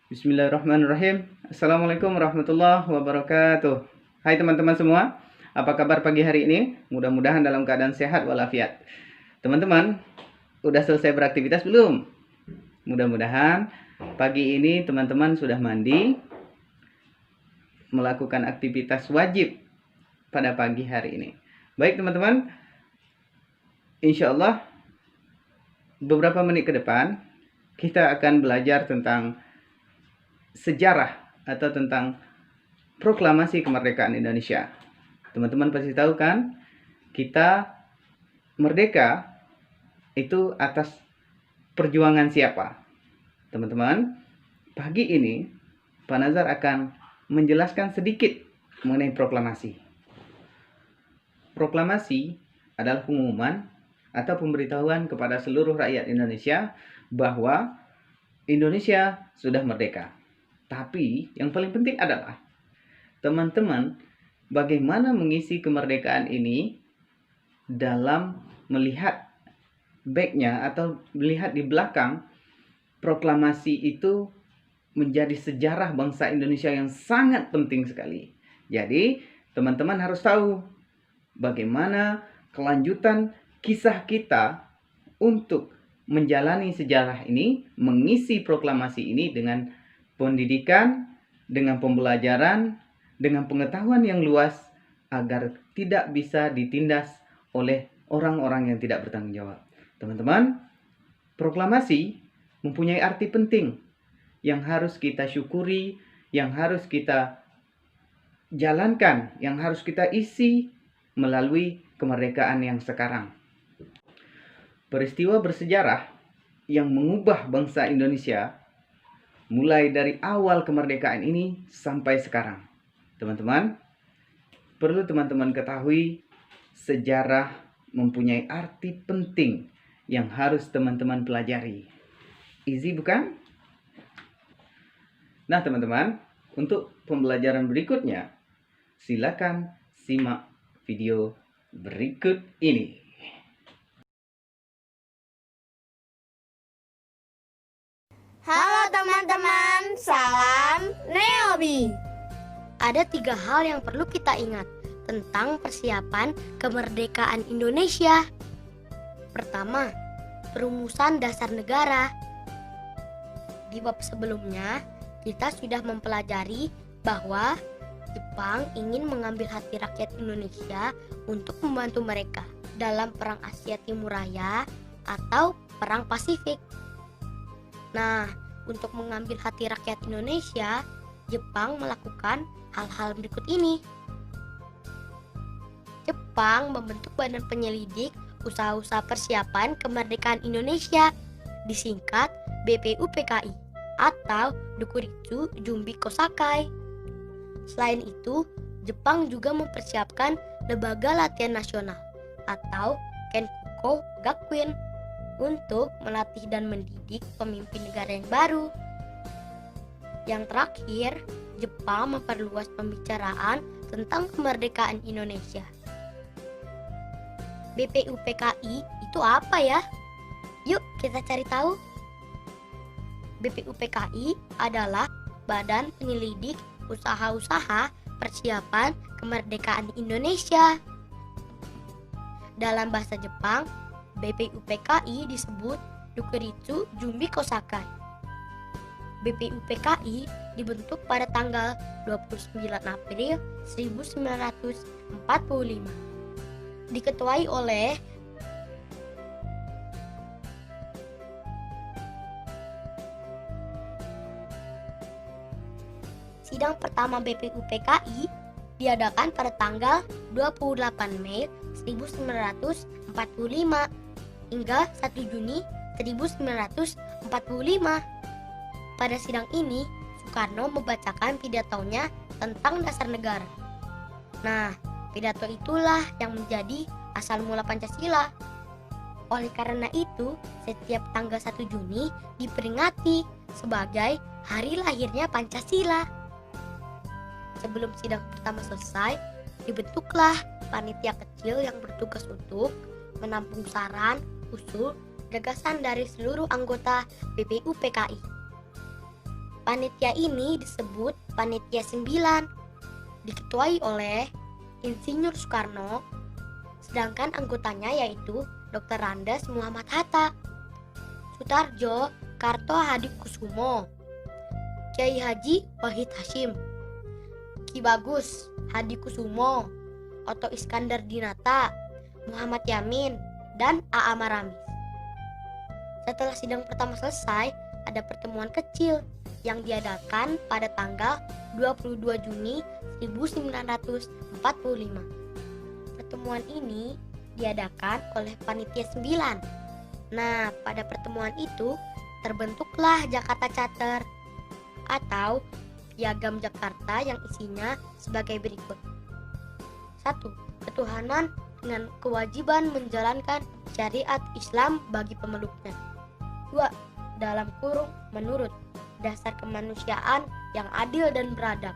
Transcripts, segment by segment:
Bismillahirrahmanirrahim. Assalamualaikum warahmatullahi wabarakatuh. Hai teman-teman semua, apa kabar pagi hari ini? Mudah-mudahan dalam keadaan sehat walafiat. Teman-teman, udah selesai beraktivitas belum? Mudah-mudahan pagi ini teman-teman sudah mandi, melakukan aktivitas wajib pada pagi hari ini. Baik teman-teman, insya Allah beberapa menit ke depan kita akan belajar tentang sejarah atau tentang proklamasi kemerdekaan Indonesia. Teman-teman pasti tahu kan, kita merdeka itu atas perjuangan siapa? Teman-teman, pagi ini Pak Nazar akan menjelaskan sedikit mengenai proklamasi. Proklamasi adalah pengumuman atau pemberitahuan kepada seluruh rakyat Indonesia bahwa Indonesia sudah merdeka. Tapi yang paling penting adalah teman-teman bagaimana mengisi kemerdekaan ini dalam melihat backnya atau melihat di belakang proklamasi itu menjadi sejarah bangsa Indonesia yang sangat penting sekali. Jadi teman-teman harus tahu bagaimana kelanjutan kisah kita untuk menjalani sejarah ini, mengisi proklamasi ini dengan pendidikan, dengan pembelajaran, dengan pengetahuan yang luas agar tidak bisa ditindas oleh orang-orang yang tidak bertanggung jawab. Teman-teman, proklamasi mempunyai arti penting yang harus kita syukuri, yang harus kita jalankan, yang harus kita isi melalui kemerdekaan yang sekarang. Peristiwa bersejarah yang mengubah bangsa Indonesia mulai dari awal kemerdekaan ini sampai sekarang. Teman-teman, perlu teman-teman ketahui sejarah mempunyai arti penting yang harus teman-teman pelajari. Easy bukan? Nah teman-teman, untuk pembelajaran berikutnya, silakan simak video berikut ini. Halo teman-teman, salam Neobi. Ada 3 hal yang perlu kita ingat tentang persiapan kemerdekaan Indonesia. Pertama, perumusan dasar negara. Di bab sebelumnya, kita sudah mempelajari bahwa Jepang ingin mengambil hati rakyat Indonesia untuk membantu mereka dalam Perang Asia Timur Raya atau Perang Pasifik. Nah, untuk mengambil hati rakyat Indonesia, Jepang melakukan hal-hal berikut ini. Jepang membentuk badan penyelidik usaha-usaha persiapan kemerdekaan Indonesia, disingkat BPUPKI atau Dokuritsu Jumbi Kosakai. Selain itu, Jepang juga mempersiapkan Lembaga Latihan Nasional atau Kenkuko Gakuin untuk melatih dan mendidik pemimpin negara yang baru. Yang terakhir, Jepang memperluas pembicaraan tentang kemerdekaan Indonesia. BPUPKI itu apa ya? Yuk kita cari tahu. BPUPKI adalah Badan Penyelidik Usaha-usaha Persiapan Kemerdekaan Indonesia. Dalam bahasa Jepang, BPUPKI disebut Dokuritsu Jumbi Kosakai. BPUPKI dibentuk pada tanggal 29 April 1945. Diketuai oleh Sidang pertama BPUPKI diadakan pada tanggal 28 Mei 1945 hingga 1 Juni 1945. Pada sidang ini, Soekarno membacakan pidatonya tentang dasar negara. Nah, pidato itulah yang menjadi asal mula Pancasila. Oleh karena itu, setiap tanggal 1 Juni diperingati sebagai hari lahirnya Pancasila. Sebelum sidang pertama selesai, dibentuklah panitia kecil yang bertugas untuk menampung saran, usul gagasan dari seluruh anggota BPU PKI. Panitia ini disebut Panitia 9, diketuai oleh Insinyur Soekarno, sedangkan anggotanya yaitu Dr. Andes Muhammad Hatta, Sutarjo Karto Hadikusumo, Kiai Haji Wahid Hashim, Ki Bagus Hadikusumo, Oto Iskandar Dinata, Muhammad Yamin, dan A.A. Maramis. Setelah sidang pertama selesai, ada pertemuan kecil yang diadakan pada tanggal 22 Juni 1945. Pertemuan ini diadakan oleh Panitia 9. Nah, pada pertemuan itu terbentuklah Jakarta Charter atau Piagam Jakarta yang isinya sebagai berikut. 1. Ketuhanan dengan kewajiban menjalankan syariat Islam bagi pemeluknya. 2. Dalam kurung menurut dasar kemanusiaan yang adil dan beradab.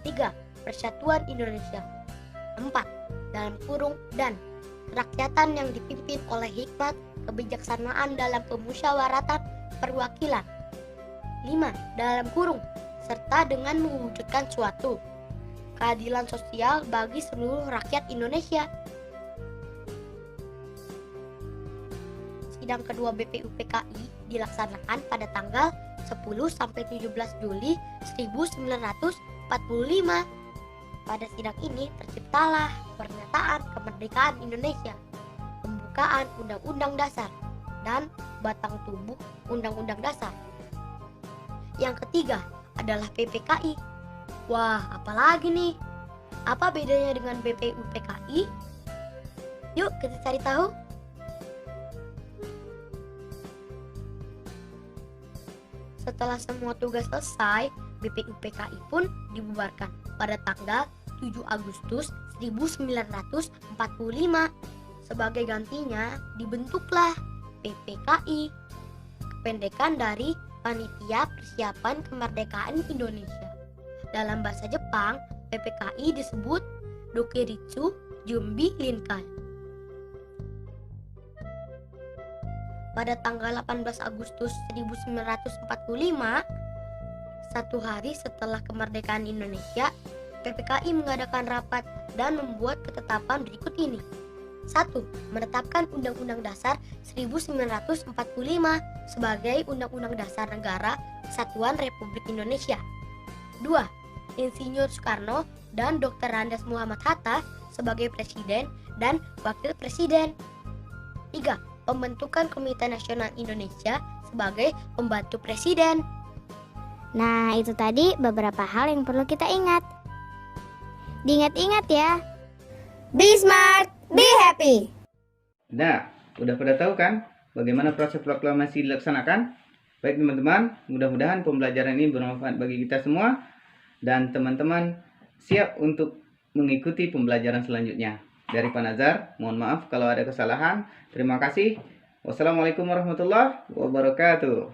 3. Persatuan Indonesia. 4. Dalam kurung dan kerakyatan yang dipimpin oleh hikmat kebijaksanaan dalam pemusyawaratan perwakilan. 5. Dalam kurung serta dengan mewujudkan suatu keadilan sosial bagi seluruh rakyat Indonesia. Sidang kedua BPU PKI dilaksanakan pada tanggal 10-17 Juli 1945. Pada sidang ini terciptalah pernyataan kemerdekaan Indonesia, pembukaan Undang-Undang Dasar, dan batang tubuh Undang-Undang Dasar. Yang ketiga adalah PPKI. Wah, apalagi nih? Apa bedanya dengan BPU PKI? Yuk kita cari tahu. Setelah semua tugas selesai, BPU PKI pun dibubarkan pada tanggal 7 Agustus 1945. Sebagai gantinya dibentuklah PPKI, kependekan dari Panitia Persiapan Kemerdekaan Indonesia. Dalam bahasa Jepang, PPKI disebut Dokiritsu Jumbi Linkai. Pada tanggal 18 Agustus 1945, satu hari setelah kemerdekaan Indonesia, PPKI mengadakan rapat dan membuat ketetapan berikut ini. 1. Menetapkan Undang-Undang Dasar 1945 sebagai Undang-Undang Dasar Negara Kesatuan Republik Indonesia. 2. Insinyur Soekarno dan Dr. Andes Muhammad Hatta sebagai Presiden dan Wakil Presiden. 3. Pembentukan Komite Nasional Indonesia sebagai pembantu presiden. Nah, itu tadi beberapa hal yang perlu kita ingat. Diingat-ingat ya. Be smart, be happy. Nah, udah pada tahu kan bagaimana proses proklamasi dilaksanakan? Baik teman-teman, mudah-mudahan pembelajaran ini bermanfaat bagi kita semua dan teman-teman siap untuk mengikuti pembelajaran selanjutnya. Dari Pak Nazar, mohon maaf kalau ada kesalahan. Terima kasih. Wassalamualaikum warahmatullahi wabarakatuh.